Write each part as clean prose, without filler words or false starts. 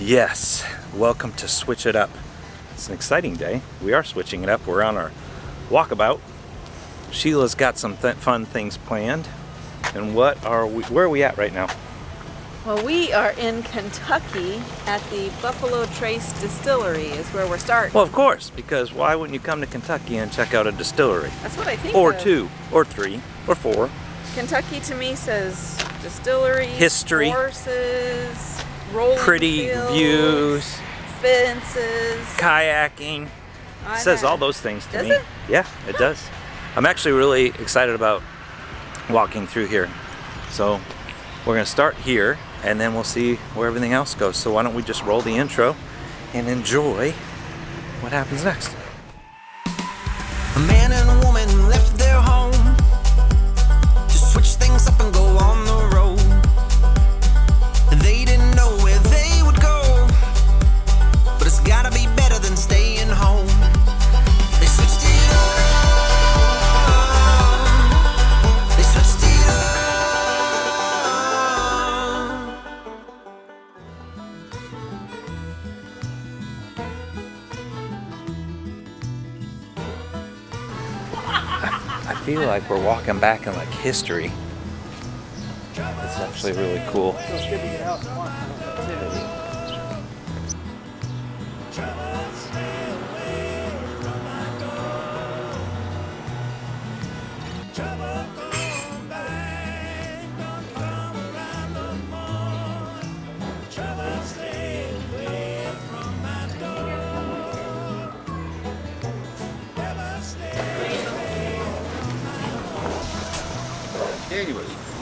Yes, welcome to Switch It Up. It's an exciting day. We are switching it up. We're on our walkabout. Sheila's got some fun things planned. And where are we at right now? Well, we are in Kentucky at the Buffalo Trace Distillery is where we're starting. Well, of course, because why wouldn't you come to Kentucky and check out a distillery? That's what I think Or of. 2, or 3, or 4. Kentucky to me says distillery, History, horses, rolling pretty fields, views, fences, kayaking. It says all those things to me. Does it? Yeah, it does. I'm actually really excited about walking through here. So we're gonna start here and then we'll see where everything else goes. So why don't we just roll the intro and enjoy what happens next. A man and a woman left their home to switch things up and go on the road. They didn't know where they would go, but it's gotta be better than staying home. They switched it up. They switched it up. I feel like we're walking back in like history. It's actually really cool. Continuous.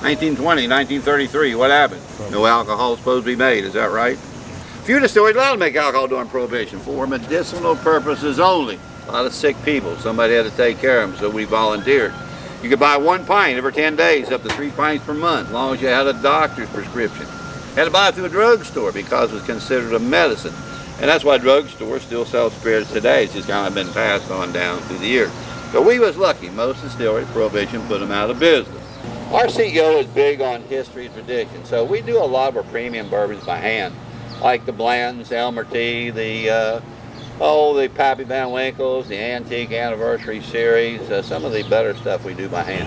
1920, 1933, what happened? No alcohol supposed to be made, is that right? Few distilleries allowed to make alcohol during Prohibition for medicinal purposes only. A lot of sick people, somebody had to take care of them, so we volunteered. You could buy 1 pint every 10 days, up to 3 pints per month, as long as you had a doctor's prescription. Had to buy it through a drugstore because it was considered a medicine. And that's why drugstores still sell spirits today. It's just kind of been passed on down through the years. So we was lucky. Most distilleries, Prohibition put them out of business. Our CEO is big on history and tradition, so we do a lot of our premium bourbons by hand, like the Blanton's, Elmer Tea, the Pappy Van Winkles, the Antique Anniversary Series, some of the better stuff we do by hand.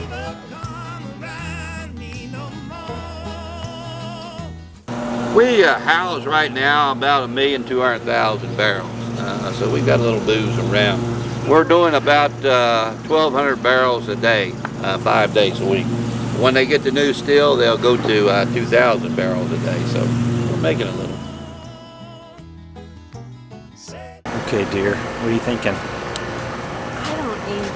We house right now about 1,200,000 barrels, so we've got a little booze around. We're doing about 1,200 barrels a day, 5 days a week. When they get the new still, they'll go to 2,000 barrels a day, so we're making a little. Okay, dear, what are you thinking? I don't even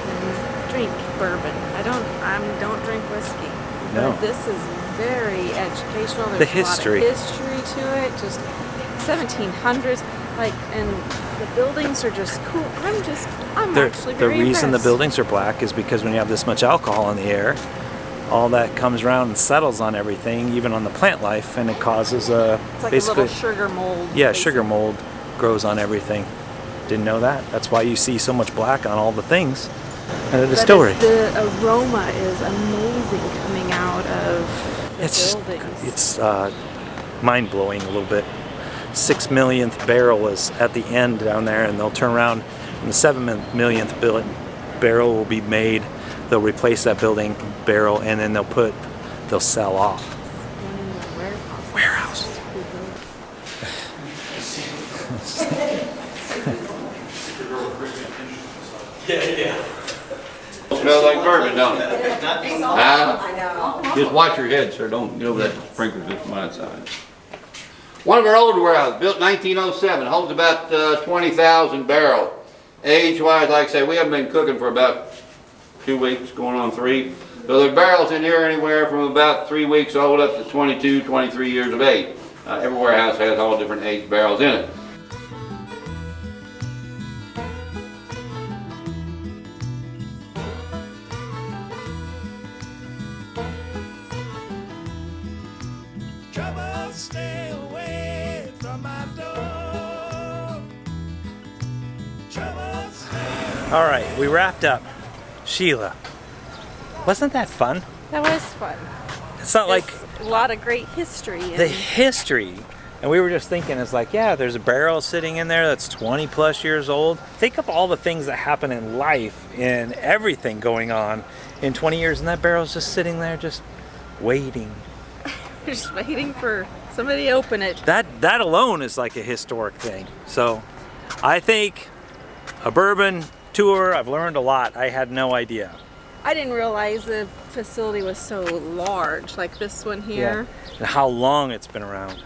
drink bourbon. I don't drink whiskey. No. But this is very educational. There's The history. a lot of history to it. Just 1700s, and the buildings are just cool. I'm actually very The reason the impressed. buildings are black is because when you have this much alcohol in the air, all that comes around and settles on everything, even on the plant life, and it causes It's like basically a little sugar mold. yeah, basically. sugar mold grows on everything. Didn't know that. That's why you see so much black on all the things at a distillery. The aroma is amazing coming out of the buildings. It's mind-blowing a little bit. 6 millionth barrel is at the end down there, and they'll turn around and the 7 millionth barrel will be made. They'll replace that building barrel, and then they'll sell off. One in the Warehouse. Smells like bourbon, don't it? Just watch your head, sir. Don't go over that sprinklers just from my side. One of our older warehouses, built in 1907, holds about 20,000 barrels. Age-wise, like I say, we haven't been cooking for about 2 weeks, going on 3. So the barrels in here anywhere from about 3 weeks old up to 22, 23 years of age. Every warehouse has all different age barrels in it. Stay away from my door. All right, we wrapped up. Sheila, wasn't that fun? That was fun. It's not like There's a lot of great history. the history And we were just thinking, it's like, yeah, there's a barrel sitting in there that's 20 plus years old. Think of all the things that happen in life and everything going on in 20 years, and that barrel's just sitting there just waiting. Just waiting for somebody to open it. That alone is like a historic thing. So I think a bourbon tour, I've learned a lot. I had no idea. I didn't realize the facility was so large, like this one here. Yeah. And how long it's been around.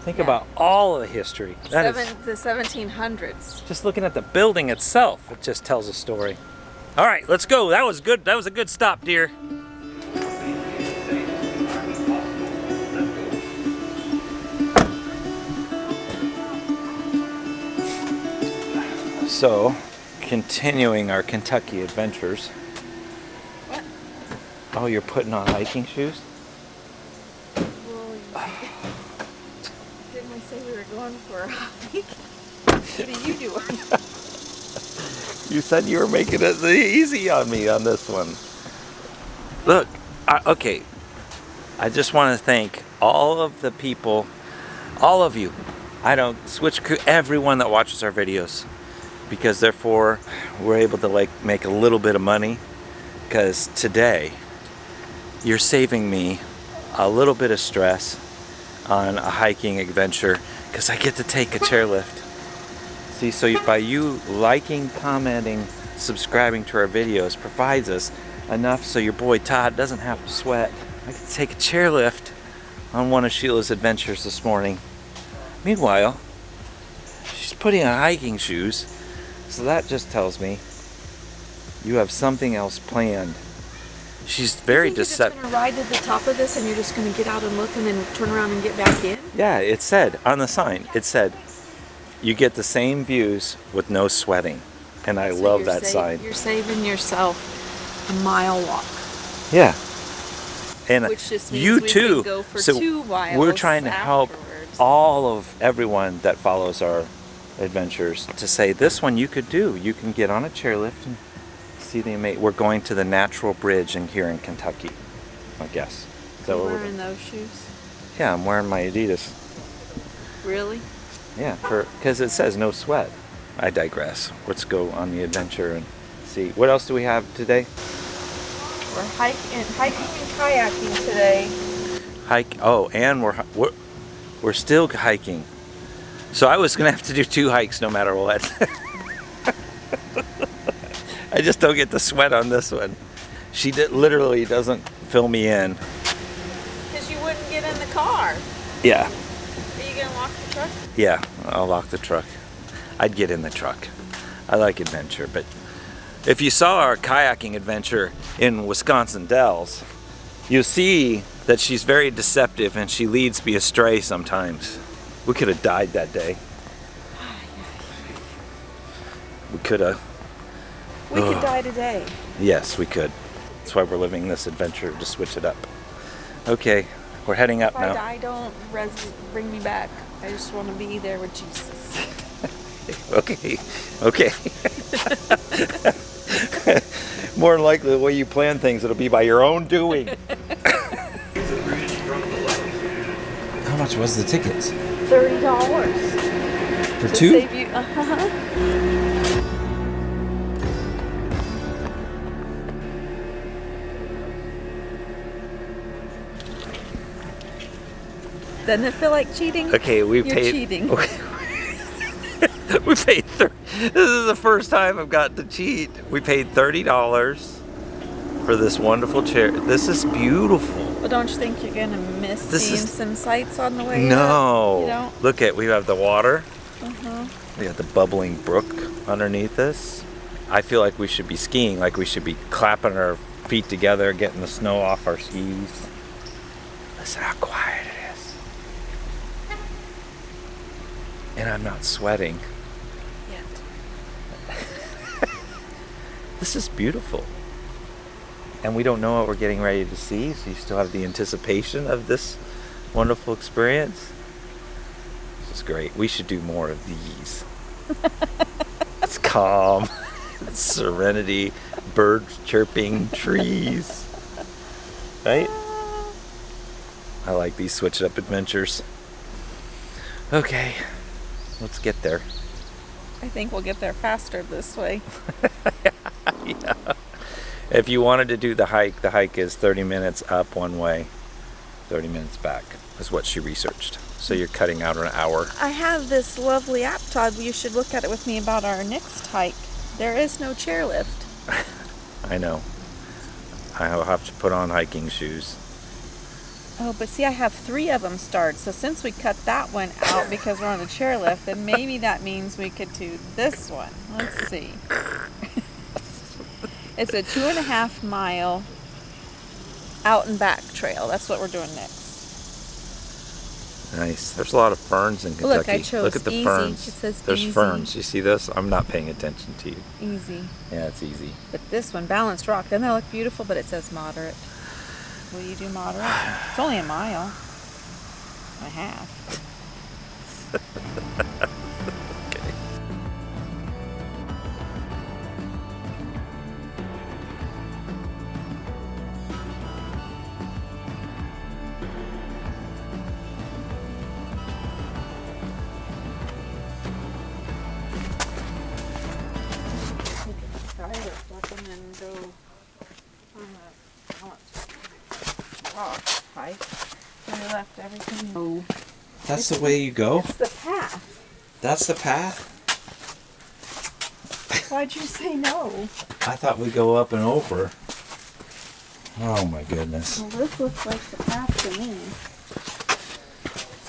Think Yeah. about all of the history. That is, The 1700s. just looking at the building itself, it just tells a story. All right, let's go. That was good. That was a good stop, dear. So, continuing our Kentucky adventures. What? Oh, you're putting on hiking shoes? Well, didn't we say we were going for a hike? What are you doing? You said you were making it easy on me on this one. Look, okay. I just want to thank all of the people, all of you. I don't switch crew, everyone that watches our videos, because therefore we're able to like make a little bit of money. Because today you're saving me a little bit of stress on a hiking adventure, because I get to take a chairlift. See, so by you liking, commenting, subscribing to our videos provides us enough so your boy Todd doesn't have to sweat. I can take a chairlift on one of Sheila's adventures this morning. Meanwhile, she's putting on hiking shoes, so that just tells me you have something else planned. She's very deceptive. You're just gonna ride to the top of this and you're just gonna get out and look and then turn around and get back in? Yeah, it said on the sign, it said, you get the same views with no sweating. And I love that sign. You're saving yourself a mile walk. Yeah. And Which just means you we too. could go for So 2 miles we're trying to help afterwards. all of everyone that follows our adventures to say this one you could do. You can get on a chairlift and see the amazing. We're going to the Natural Bridge here in Kentucky, I guess. Is that You what we're wearing doing? those shoes? Yeah, I'm wearing my Adidas. Really? Yeah, because it says no sweat. I digress. Let's go on the adventure and see. What else do we have today? We're hiking and kayaking today. And we're still hiking. So I was gonna have to do 2 hikes no matter what. I just don't get to sweat on this one. She literally doesn't fill me in. Because you wouldn't get in the car. Yeah, Are you gonna lock the truck? yeah, I'll lock the truck. I'd get in the truck. I like adventure, but if you saw our kayaking adventure in Wisconsin Dells, you'll see that she's very deceptive and she leads me astray sometimes. We could have died that day. We could have. We could die today. Yes, we could. That's why we're living this adventure, to switch it up. Okay, we're heading up If now. I die, don't bring me back. I just want to be there with Jesus. Okay. More than likely, the way you plan things, it'll be by your own doing. How much was the tickets? $30. For To 2? save you. Doesn't it feel like cheating? Okay, we You're paid. cheating. Okay. We paid. This is the first time I've got to cheat. We paid $30 for this wonderful chair. This is beautiful. Well, don't you think you're gonna miss This seeing is- some sights on the way? No. Up? You don't? Look at, we have the water. Uh-huh. We got the bubbling brook underneath us. I feel like we should be skiing, like we should be clapping our feet together, getting the snow off our skis. Listen how quiet it is. And I'm not sweating. Yet. This is beautiful. And we don't know what we're getting ready to see, so you still have the anticipation of this wonderful experience. This is great. We should do more of these. It's calm, it's serenity, birds chirping, trees. Right? I like these switch up adventures. Okay, let's get there. I think we'll get there faster this way. Yeah. If you wanted to do the hike is 30 minutes up one way, 30 minutes back, is what she researched. So you're cutting out an hour. I have this lovely app, Todd. You should look at it with me about our next hike. There is no chairlift. I know. I'll have to put on hiking shoes. Oh, but see, I have 3 of them starred. So since we cut that one out because we're on the chairlift, then maybe that means we could do this one. Let's see. It's a 2.5 mile out and back trail. That's what we're doing next. Nice. There's a lot of ferns in Kentucky. Look, I chose Look at the easy. ferns. It says There's easy. ferns. You see this? I'm not paying attention to you. Easy. Yeah, it's easy. But this one, balanced rock, doesn't that look beautiful? But it says moderate. Will you do moderate? It's only 1.5 miles. Okay. Left everything. No. That's the way you go? It's the path. That's the path? Why'd you say no? I thought we'd go up and over. Oh my goodness. Well, this looks like the path to me.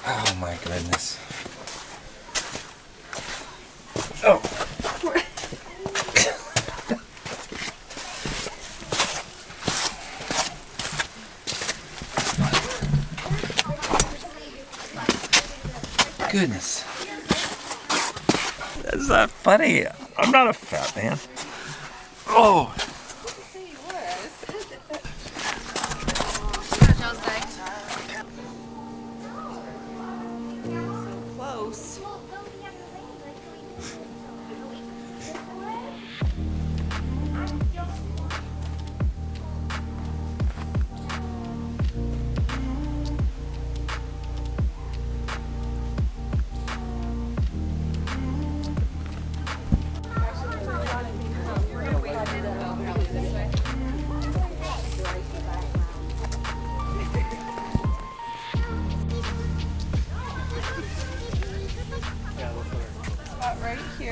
Oh my goodness. Oh. Goodness. That's not funny. I'm not a fat man. Oh. Close.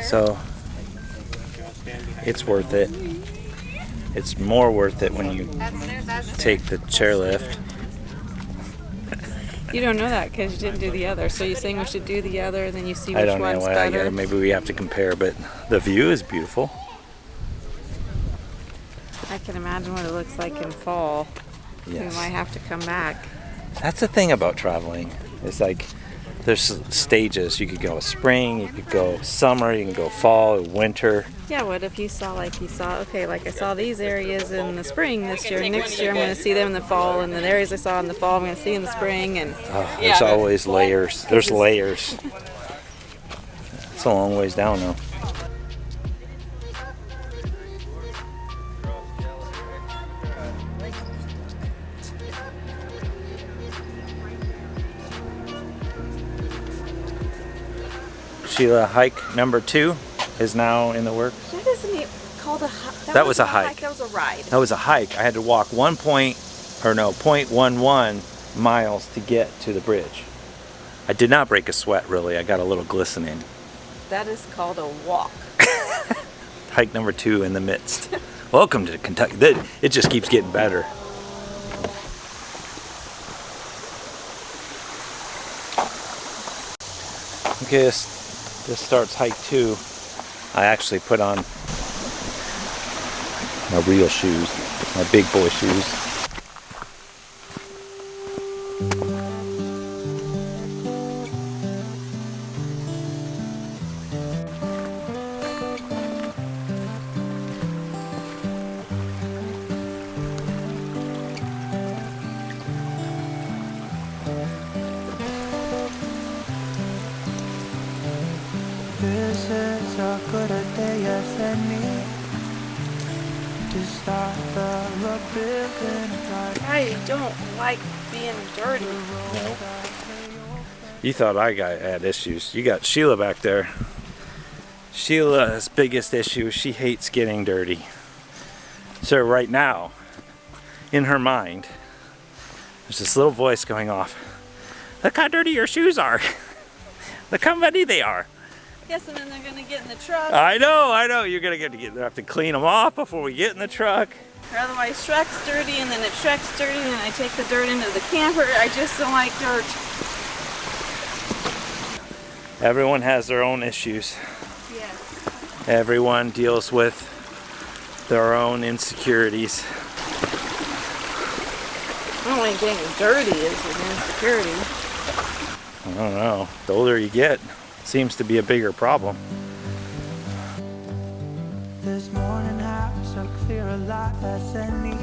So it's worth it. It's more worth it when you take the chairlift. You don't know that because you didn't do the other. So you're saying we should do the other and then you see I which don't know. one's better? Maybe we have to compare, but the view is beautiful. I can imagine what it looks like in fall. Yes. We might have to come back. That's the thing about traveling. It's like there's stages. You could go spring, you could go summer, you can go fall, winter. Yeah, what if you saw I saw these areas in the spring this year. Next year I'm going to see them in the fall, and the areas I saw in the fall I'm going to see in the spring. And There's always layers. There's layers. It's a long ways down though. Sheila, hike number 2 is now in the works. that isn't even called a hike. That was a hike. That was a ride. That was a hike. I had to walk 0.11 miles to get to the bridge. I did not break a sweat really. I got a little glistening. That is called a walk. Hike number 2 in the midst. Welcome to Kentucky. It just keeps getting better. Okay, this starts hike 2. I actually put on my real shoes, my big boy shoes. This is a good day as any to start the rebuilding. I don't like being dirty. You thought I had issues. You got Sheila back there. Sheila's biggest issue is she hates getting dirty. So right now, in her mind, there's this little voice going off. Look how dirty your shoes are. Look how muddy they are. Yes, and then they're gonna get in the truck. I know. You're gonna have to clean them off before we get in the truck. Or otherwise truck's dirty, and then if truck's dirty, then I take the dirt into the camper. I just don't like dirt. Everyone has their own issues. Yes. Everyone deals with their own insecurities. I don't like getting dirty is an insecurity. I don't know. The older you get, it seems to be a bigger problem. This morning has a clearer light as any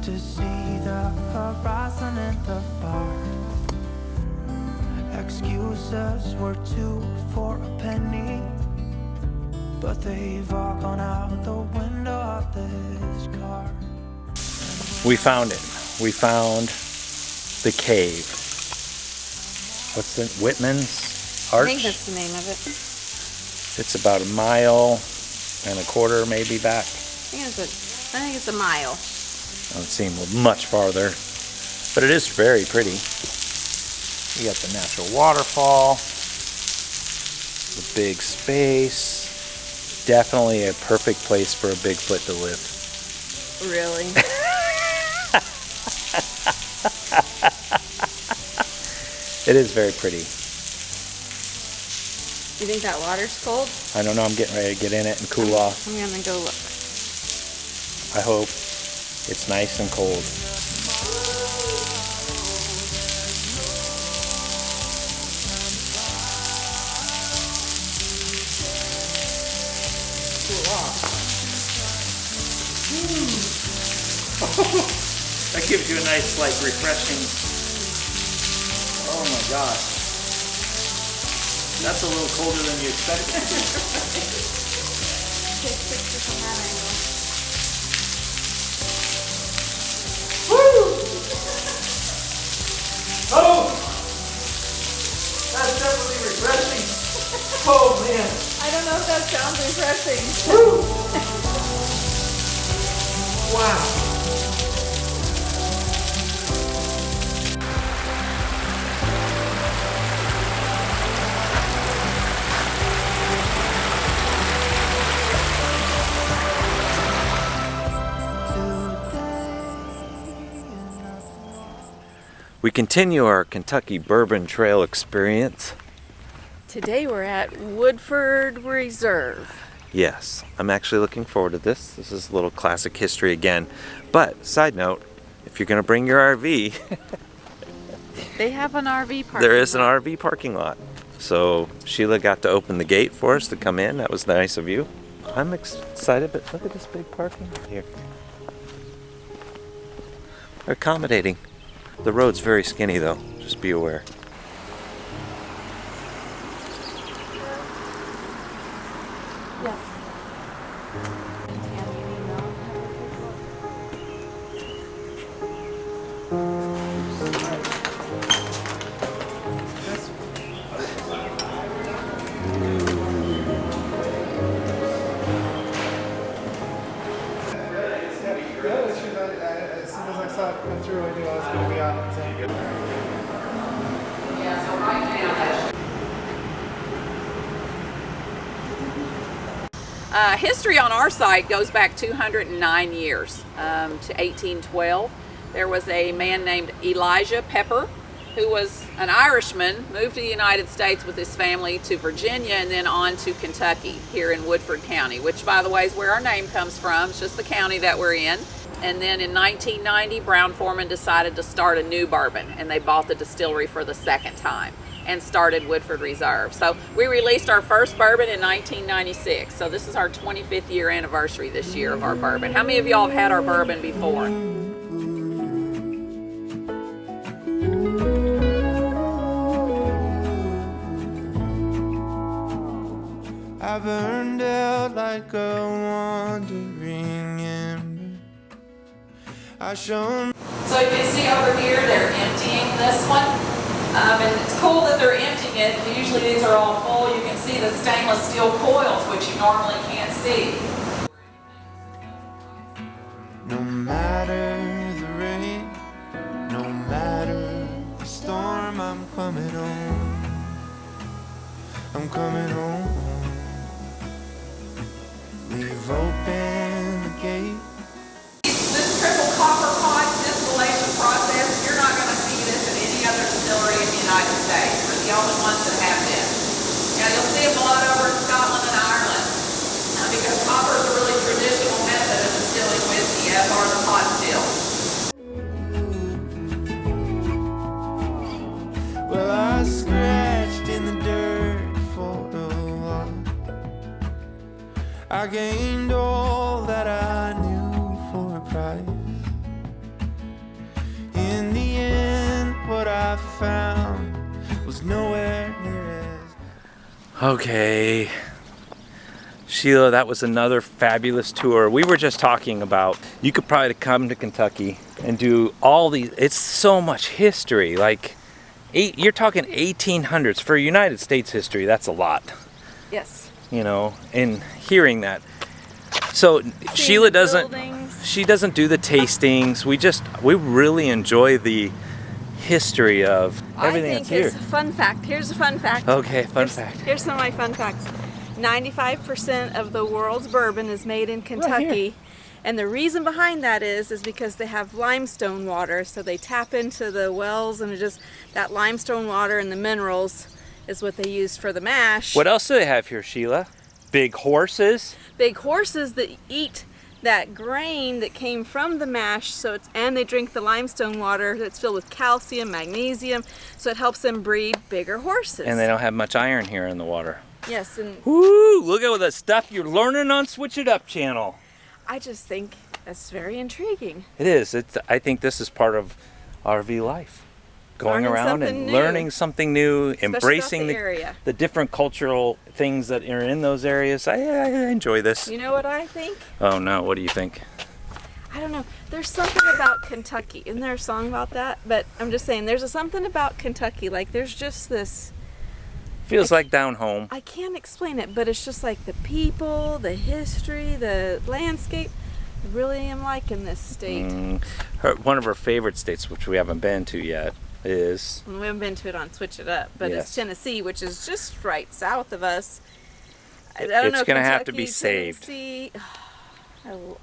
to see the horizon and the far. Excuses were 2 for a penny, but they've all gone out the window of this car. We found it. We found the cave. What's it? Whitman's Arch? I think that's the name of it. It's about 1.25 miles maybe back. I think it's a mile. It would seem much farther, but it is very pretty. You got the natural waterfall, the big space. Definitely a perfect place for a Bigfoot to live. Really? It is very pretty. You think that water's cold? I don't know, I'm getting ready to get in it and cool off. I'm gonna go look. I hope it's nice and cold. That gives you a nice, like, refreshing. Oh my gosh. That's a little colder than you expected. Take pictures from that angle. Woo! Oh! That's definitely refreshing. Oh man. I don't know if that sounds refreshing. Woo! Wow. We continue our Kentucky Bourbon Trail experience. Today we're at Woodford Reserve. Yes, I'm actually looking forward to this. This is a little classic history again. But, side note, if you're going to bring your RV, They have an RV parking there is an lot. RV parking lot. So Sheila got to open the gate for us to come in. That was nice of you. I'm excited, but look at this big parking lot here. They're accommodating. The road's very skinny though, just be aware. As soon as I saw it come through, I knew I was going to be on it. History on our site goes back 209 years to 1812. There was a man named Elijah Pepper who was an Irishman, moved to the United States with his family to Virginia and then on to Kentucky here in Woodford County, which by the way is where our name comes from. It's just the county that we're in. And then in 1990, Brown-Forman decided to start a new bourbon, and they bought the distillery for the second time and started Woodford Reserve. So we released our first bourbon in 1996. So this is our 25th year anniversary this year of our bourbon. How many of y'all have had our bourbon before? I burned out like a wandering ember. I shone. So you can see over here, they're emptying this one. And it's cool that they're emptying it. Usually these are all full. You can see the stainless steel coils, which you normally can't see. No matter the rain, no matter the storm, I'm coming home. I'm coming home. Leave open the gate. This triple copper pot distillation process, you're not going to see this in any other distillery in the United States. We're the only ones that have this. Now you'll see them a lot over in Scotland and Ireland because copper is a really traditional method of distilling whiskey, as are the pot stills. Well, I scratched in the dirt for a while. I gained all that I knew for a price. In the end, what I found was nowhere near as. Okay. Sheila, that was another fabulous tour. We were just talking about, you could probably come to Kentucky and do all these, it's so much history. Like, you're talking 1800s. For United States history, that's a lot. Yes. You know, and hearing that. So Sheila doesn't, she doesn't do the tastings. We really enjoy the history of everything that's here. I think it's a fun fact. Here's a fun fact. Okay, fun fact. Here's some of my fun facts. 95% of the world's bourbon is made in Kentucky. And the reason behind that is because they have limestone water. So they tap into the wells and that limestone water and the minerals is what they use for the mash. What else do they have here, Sheila? Big horses? Big horses that eat that grain that came from the mash, and they drink the limestone water that's filled with calcium, magnesium, so it helps them breed bigger horses. And they don't have much iron here in the water. Yes, and Woo! Look at all the stuff you're learning on Switch It Up channel. I just think that's very intriguing. It is. I think this is part of RV life. Going Learning around and something new. learning something new, Especially embracing about the area. the different cultural things that are in those areas. I enjoy this. You know what I think? Oh no, what do you think? I don't know. There's something about Kentucky. Isn't there a song about that? But I'm just saying, there's something about Kentucky. Like, there's just this... Feels like down home. I can't explain it, but it's just like the people, the history, the landscape. I really am liking this state. One of her favorite states, which we haven't been to yet, is... We haven't been to it on Switch It Up, but Yes. it's Tennessee, which is just right south of us. I don't know, It's going to have to Kentucky, be saved. Tennessee,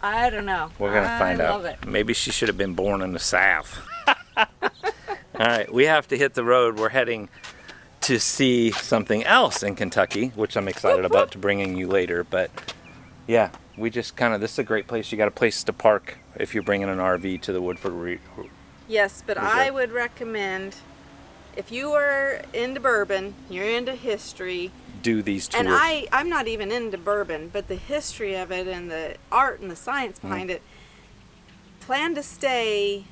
I don't know. We're going to find I out. love it. Maybe she should have been born in the South. All right, we have to hit the road. We're heading to see something else in Kentucky, which I'm excited about to bringing you later. But yeah, we just this is a great place. You got a place to park if you're bringing an RV to the Woodford Yes, but Reserve. I would recommend, if you are into bourbon, you're into history, do these tours. and I'm not even into bourbon, but the history of it and the art and the science behind it, plan to stay...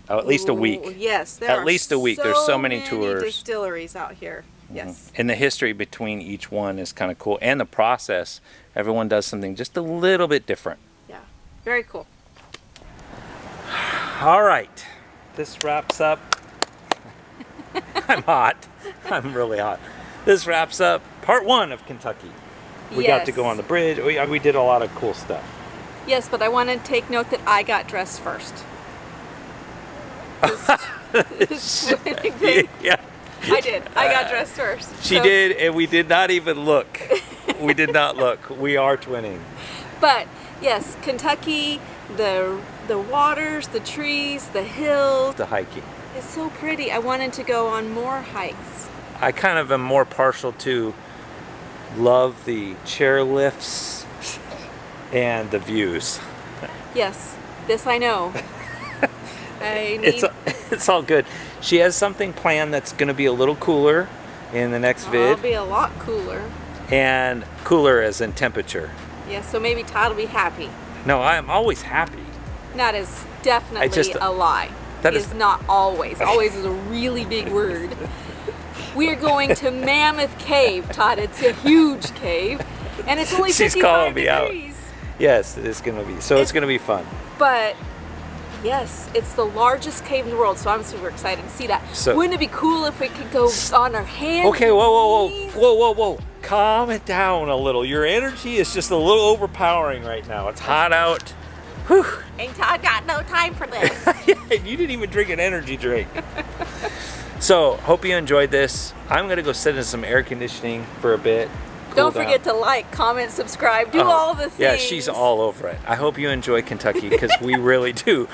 Oh, at least a week. Yes, there At are least a week. There's so many tours. Distilleries out here. Yes. And the history between each one is kind of cool. And the process, everyone does something just a little bit different. Yeah, very cool. All right, this wraps up. I'm hot. I'm really hot. This wraps up part 1 of Kentucky. We got to go on the bridge. We did a lot of cool stuff. Yes, but I want to take note that I got dressed first. Yeah. I did. I got dressed first. She So- did, and we did not even look. We did not look. We are twinning. But yes, Kentucky, the waters, the trees, the hills. The hiking. It's so pretty. I wanted to go on more hikes. I kind of am more partial to love the chairlifts and the views. Yes, this I know. I need... It's all good. She has something planned that's going to be a little cooler in the next vid. I'll be a lot cooler. And cooler as in temperature. Yeah, so maybe Todd will be happy. No, I am always happy. That is definitely a lie. That He is- is not always. Always is a really big word. We are going to Mammoth Cave, Todd. It's a huge cave. And it's only 55 She's calling me out. degrees. Yes, it's going to be. So it's going to be fun. But Yes, it's the largest cave in the world, so I'm super excited to see that. So- Wouldn't it be cool if we could go on our hands? Okay, and whoa. knees? Calm it down a little. Your energy is just a little overpowering right now. It's hot out. Whew. Ain't Todd got no time for this. You didn't even drink an energy drink. So, hope you enjoyed this. I'm gonna go sit in some air conditioning for a bit. Don't forget to like, comment, subscribe, do all the things. Yeah, she's all over it. I hope you enjoy Kentucky because we really do.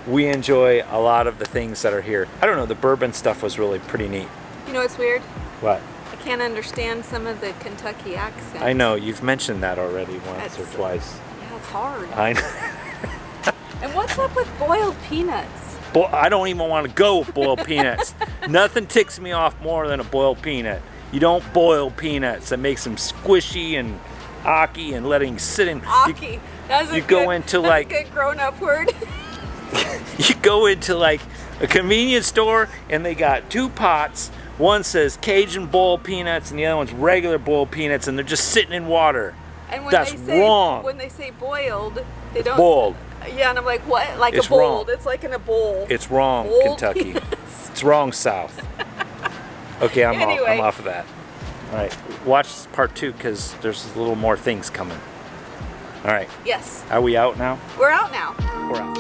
We enjoy a lot of the things that are here. I don't know, the bourbon stuff was really pretty neat. You know what's weird? What? I can't understand some of the Kentucky accent. I know, you've mentioned that already once or twice. Yeah, it's hard. I know. And what's up with boiled peanuts? I don't even want to go with boiled peanuts. Nothing ticks me off more than a boiled peanut. You don't boil peanuts. That makes them squishy and aki and letting sit in. Aki. That's a you go into that's like a good grown-up word. you go into like a convenience store and they got two pots. One says Cajun boiled peanuts and the other one's regular boiled peanuts, and they're just sitting in water. And when That's they say, wrong. When they say boiled, they don't. Boiled. Yeah, and I'm like, what? Like It's a bowl. wrong. It's like in a bowl. It's wrong, Boiled Kentucky. peanuts. It's wrong, South. Okay, I'm Anyway. off of that. All right, watch part 2 because there's a little more things coming. All right, Yes. are we out now? We're out now. We're out.